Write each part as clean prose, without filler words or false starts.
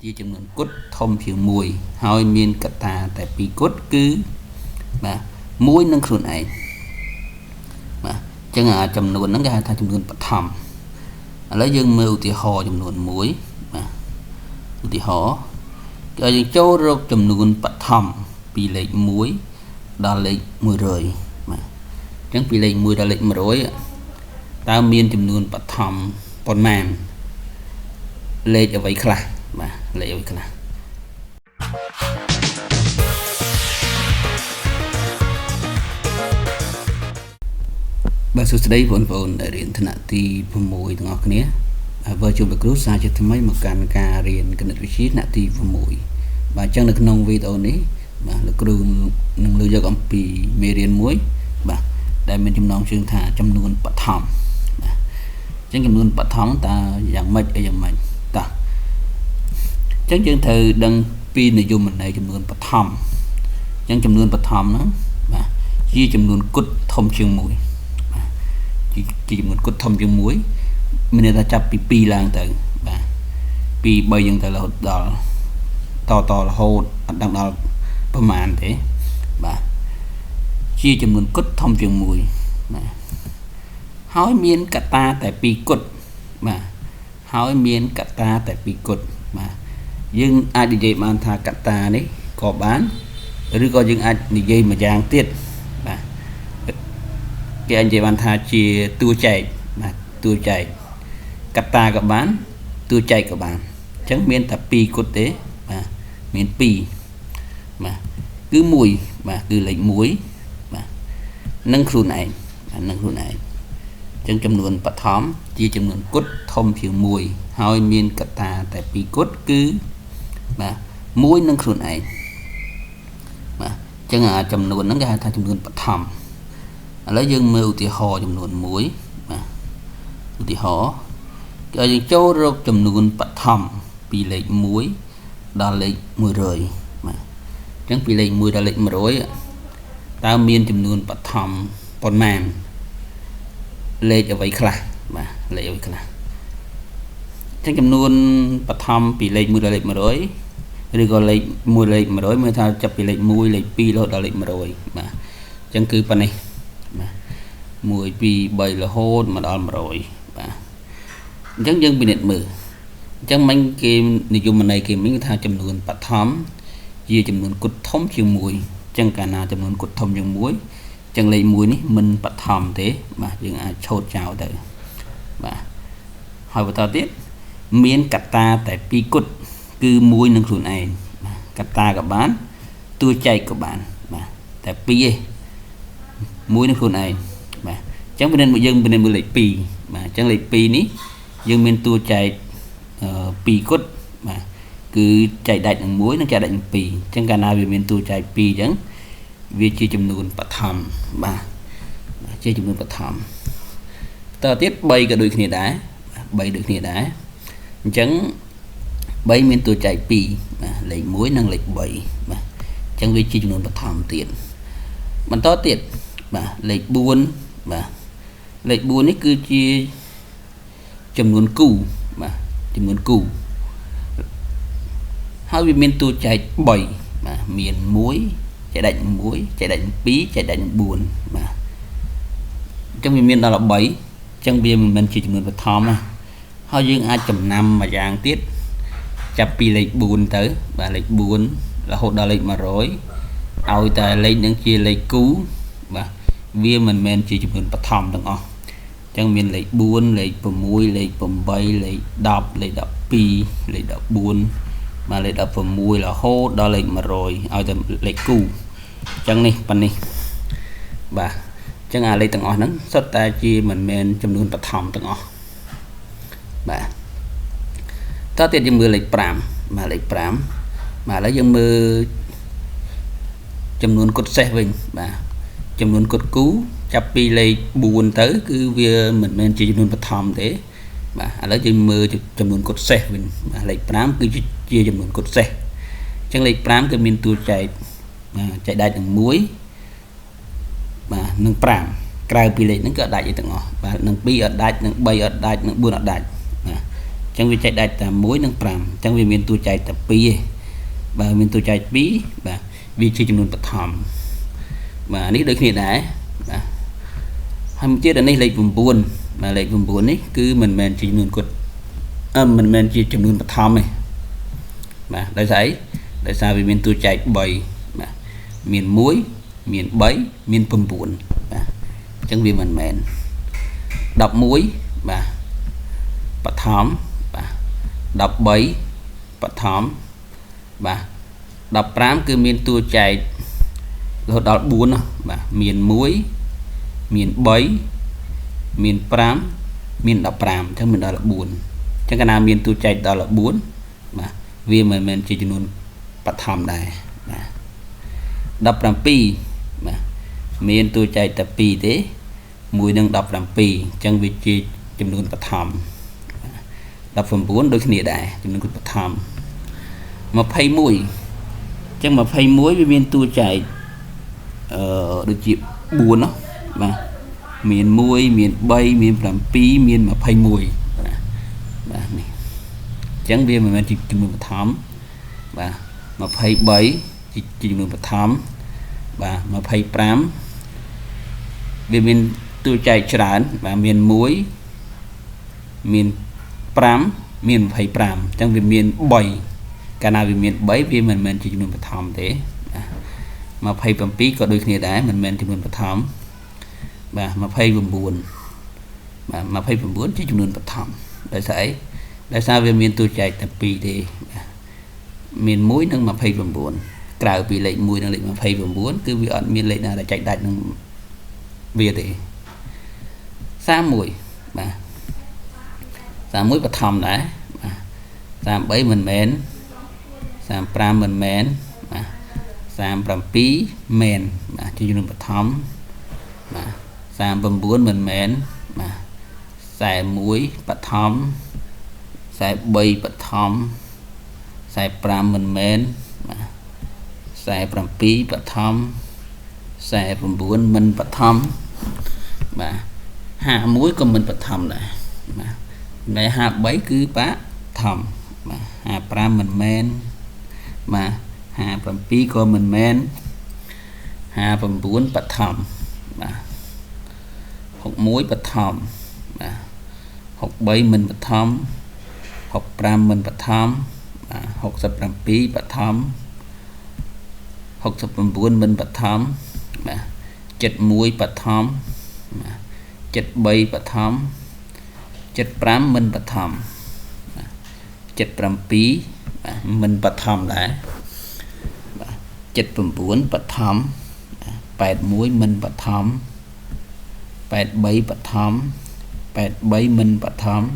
ជាចំនួនគត់ធំជាង1ហើយមានកត្តាតែ2គត់គឺបាទ1នឹងខ្លួនឯងបាទអញ្ចឹងអាចំនួនហ្នឹងគេហៅថាចំនួនបឋមឥឡូវយើងមើលឧទាហរណ៍ចំនួន1បាទឧទាហរណ៍គឺយើងចូលរកចំនួនបឋមពីលេខ1ដល់លេខ100បាទអញ្ចឹងពីលេខ1ដល់លេខ100តើមានចំនួនបឋមប៉ុន្មានលេខអ្វីខ្លះបាទលេខអ្វីខ្លះបាទសួស្តីបងប្អូនដែលរៀនថ្នាក់ទី6ទាំងអស់គ្នាហើយជួបលោកគ្រូសាជាថ្មីមកកាន់ការរៀនគណិតវិទ្យាថ្នាក់ទី6បាទអញ្ចឹងនៅក្នុងវីដេអូនេះបាទលោកគ្រូនឹងលើកយកអំពីមេរៀនមួយបាទដែលមានចំណងជើងថាចំនួនបឋមបាទអញ្ចឹងចំនួនបឋមតើយ៉ាងម៉េចអីយ៉ាងម៉េចតោះអញ្ចឹងយើងត្រូវដឹងពីនិយមន័យចំនួនបឋមអញ្ចឹងចំនួនបឋមហ្នឹងបាទជាចំនួនគត់ធំជាង1ជាចំនួនគត់ធំជាង1មានន័យថាចាប់ពី2ឡើងទៅបាទពី3យ៉ាងទៅរហូតដល់តរហូតអត់ដឹងដល់ប្រមាណទេបាទជាចំនួនគត់ធំជាង1បាទហើយមានកត្តាតែ2គត់បាទហើយមានកត្តាតែ2គត់បាទយើងអាចនិយាយបានថាកត្តានេះក៏បានឬក៏យើងអាចនិយាយមួយយ៉ាងទៀតបាទគេអាចនិយាយបានថាជាតួចែកបាទតួចែកកត្តាក៏បានតួចែកក៏បានអញ្ចឹងមានតែ2គត់ទេបាទមាន2បាទគឺ1បាទគឺលេខ1បាទនឹងខ្លួនឯងបាទនឹងខ្លួនឯងអញ្ចឹងចំនួនបឋមជាចំនួនគត់ធំជាង1ហើយមានកត្តាតែ2គត់គឺបាទ1នឹងខ្លួនឯងបាទអញ្ចឹងអាចំនួនហ្នឹងគេហៅថាចំនួនបឋមឥឡូវយើងមើលឧទាហរណ៍ចំនួន1បាទឧទាហរណ៍គឺយើងចូលរកចំនួនបឋមពីលេខ1ដល់លេខ100បាទអញ្ចឹងពីលេខ1ដល់លេខ100តើមានចំនួនបឋមប៉ុន្មានលេខអ្វីខ្លះបាទលេខអ្វីខ្លះអញ្ចឹងចំនួនបឋមពីលេខ1ដល់លេខ100ឬក៏លេខ1លេខ100មើលថាចាប់ពីលេខ1លេខ2រហូតដល់លេខ100បាទអញ្ចឹងគឺប៉ុណ្ណេះបាទ1 2 3រហូតមកដល់100បាទអញ្ចឹងយើងពិនិត្យមើលអញ្ចឹងមិញគេនិយមន័យគេមិញថាចំនួនបឋមជាចំនួនគត់ធំជាង1អញ្ចឹងកាលណាចំនួនគត់ធំជាង1អញ្ចឹងលេខ1នេះមិនបឋមទេបាទយើងអាចឆូតចោលទៅបាទហើយបន្តទៀតមានកត្តាតែ2គត់គឺ1នឹងខ្លួនឯងបាទកត្តាក៏បានតួចែកក៏បានបាទតែ2ឯង1នឹងខ្លួនឯងបាទអញ្ចឹងយើងពិនិត្យមើលលេខ2បាទអញ្ចឹងលេខ2នេះយើងមានតួចែក2គត់បាទគឺចែកដាច់នឹង1និងចែកដាច់នឹង2អញ្ចឹងកាលណាវាមានតួចែក2អញ្ចឹងវាជាចំនួនបឋមបាទជាចំនួនបឋមតទៅទៀត3ក៏ដូចគ្នាដែរ3ដូចគ្នាដែរអញ្ចឹង3មានតួចែក2បាទលេខ1និងលេខ3បាទអញ្ចឹងវាជាចំនួនបឋមទៀតបន្តទៀតបាទលេខ4បាទលេខ4នេះគឺជាចំនួនគូបាទចំនួនគូហើយវាមានតួចែក3បាទមាន1ចែកដាច់1ចែកដាច់2ចែកដាច់4បាទអញ្ចឹងវាមានដល់13អញ្ចឹងវាមិនមែនជាចំនួនបឋមណាហើយយើងអាចចំណាំមួយយ៉ាងទៀតចាប់ពីលេខ4ទៅបាទលេខ4រហូតដល់លេខ100ឲ្យតែលេខនឹងជាលេខគូបាទវាមិនមែនជាចំនួនបឋមទាំងអស់អញ្ចឹងមានលេខ4លេខ6លេខ8លេខ10លេខ12លេខ14បាទលេខ16រហូតដល់លេខ100ឲ្យតែលេខគូអញ្ចឹងនេះប៉ុណ្នេះបាទអញ្ចឹងអាលេខទាំងអស់ហ្នឹងសុទ្ធតែជាមិនមែនចំនួនបឋមទាំងអស់បាទតទៅទៀតយើងមើលលេខ5បាទលេខ5បាទឥឡូវយើងមើលចំនួនគត់សេសវិញបាទចំនួនគត់គូចាប់ពីលេខ4ទៅគឺវាមិនមែនជាចំនួនបឋមទេបាទឥឡូវយើងមើលចំនួនគត់សេសវិញបាទលេខ5គឺជាចំនួនគត់សេសអញ្ចឹងលេខ5គឺមានតួចែកចែកដាច់នឹង1បាទនឹង5ក្រៅពីលេខហ្នឹងក៏ដាច់ឯទាំងអស់បាទនឹង2អត់ដាច់នឹង3អត់ដាច់នឹង4អត់ដាច់បាទអ chẳng vì chạy đại ta muối nâng pram chẳng vì miền tu chạy ta pi và miền tu chạy pi và vì chỉ chấm nôn bật thầm mà ní đôi khi đã hầm chết ở đây lấy vùng buồn mà lấy vùng buồn ấy cứ mình chỉ nôn cột mình chỉ chấm nôn bật thầm này mà đại sao vì miền tu chạy bầy mà miền muối miền bấy miền vùng buồn chẳng vì mình đọc muối và bật thầm và đọc bấy bật thầm và đọc pram cứ miền tu chạy rồi đọc buồn và miền muối miền bấy miền pram miền đọc pram theo mình đó là buồn chẳng cái nào miền tu chạy đó là buồn mà vì mình chỉ luôn bắt thầm này đọc pram pi mà miền tu chạy tập pi thế mùi đang đọc pram pi chẳng vì chỉ chấm luôn bắt thầm đọc phần 4 đôi khi đại chấm luôn bắt thầm mà phay muối chẳng mà phay muối với miền tu chạy được chịu buồn đó mà miền muối miền bay miền làm pí miền mà phay muối chẳng vì mình chỉ chừng một thắm và mà phay bấy chỉ chừng một thắm và mà phay pram vì miền tu chạy tràn và miền muối miền pram miền phay pram chẳng vì miền bay cả nào vì miền bấy vì mình chỉ chừng một thắm thế mà phay bầm pí có đôi khi đã mình thì mình bật thầm và mà phay bầm buồn mà phay bầm buồn chứ chúng mình bật thầm tại sao về miền tôi chạy tập pi thì miền muối nâng mà phay bầm buồn cào bị lệnh mùi nâng lệnh mà phay bầm buồn cứ vì ẩn miền lệnh nào là chạy đại nâng về thì xa mùi mà xa muối bật thầm đã xa bấy mình mến xa pram mình mến sam pram pi men mà chỉ dùng bật thắm mà sam bầm buồn mình mến mà xài muối bật thắm xài bay bật thắm xài pram mình mến mà xài pram pi bật thắm xài bầm buồn mình bật thắm mà hạ muối của mình bật thắm này mà mẹ hạ bấy cứ bá thầm mà hạ pram mình mến mà hà bầm pi của mình men hà bầm buồn bật thầm mà học muối bật thầm mà học bay mình bật thầm học pram mình bật thầm mà học sập bầm pi bật thầm học sập bầm buồn mình bật thầm mà chật muối bật thầm mà chật bay bật thầm chật pram mình bật thầm chật pram pi mình bật thầm lại chật bầm buồn bật thầm 81 mình bật thầm 87 bật thầm 83 mình bật thầm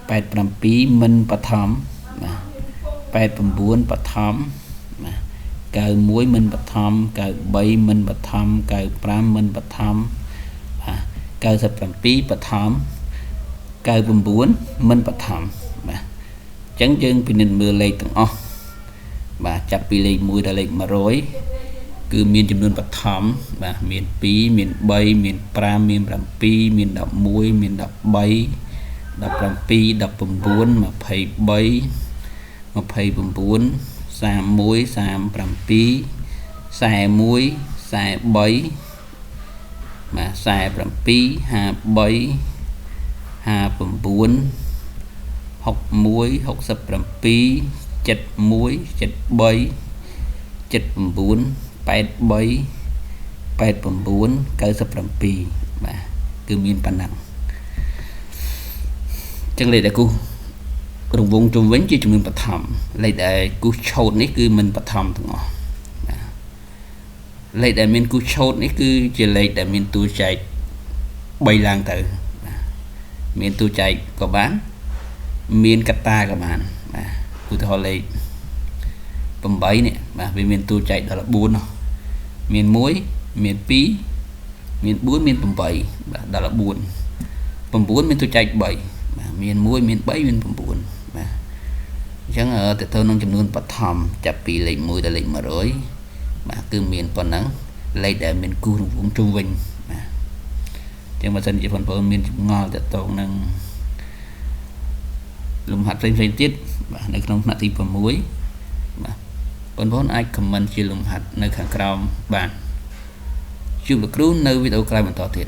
87 mình bật thầm 89 bật thầm 91 mình bật thầm 93 mình bật thầm 95 mình bật thầm 97 bật thầm 94 mình bật thầm chẳng dưng vì nên mưa lây từng và chặt bị lệnh mùi đã lệnh mà rối cứ miền chấm luôn bật thắm và miền pí miền bay miền pram miền làm pi miền đập muối miền đập bay đập làm pi đập bầm buồn mà phải bay mà phải bầm buồn xàm muối xàm làm pi xài muối xài bay mà xài làm pi hà bay hà bầm buồn học muối học sập làm pi chật muối chật bay chật bầm buồn 83 84 97បាទគឺមានប៉ុណ្ណឹងចឹងលេខដែលគូរង្វង់ជុំវិញជាចំនួនបឋមលេខដែលគូឆោតនេះគឺមិនបឋមទាំងអស់បាទលេខដែលមានគូឆោតនេះគឺជាលេខដែលមានតួចែក3ឡើងទៅបាទមានតួចែកក៏បានមានកត្តាក៏បានបាទឧទាហរណ៍លេខ 8 នេះបាទវាមានតួចែកដល់4នោះមាន1មាន2មាន4មាន8បាទដល់4 9មានតួចែក3បាទមាន1មាន3មាន9បាទអញ្ចឹងទៅទៅនឹងចំនួនបឋមចាប់ពីលេខ1ដល់លេខ100បាទគឺមានប៉ុណ្ណឹងលេខដែលមានគូរង្វង់ជុំវិញបាទអញ្ចឹងបើសិនជាបងប្អូនមានចម្ងល់ទៅទៅនឹង លំហាត់ផ្សេងៗទៀតបាទនៅក្នុងថ្នាក់ទី6បាទបងប្អូនអាច comment ជាលំហាត់នៅខាងក្រោមបានជួបលោកគ្រូនៅវីដេអូក្រោយបន្តទៀត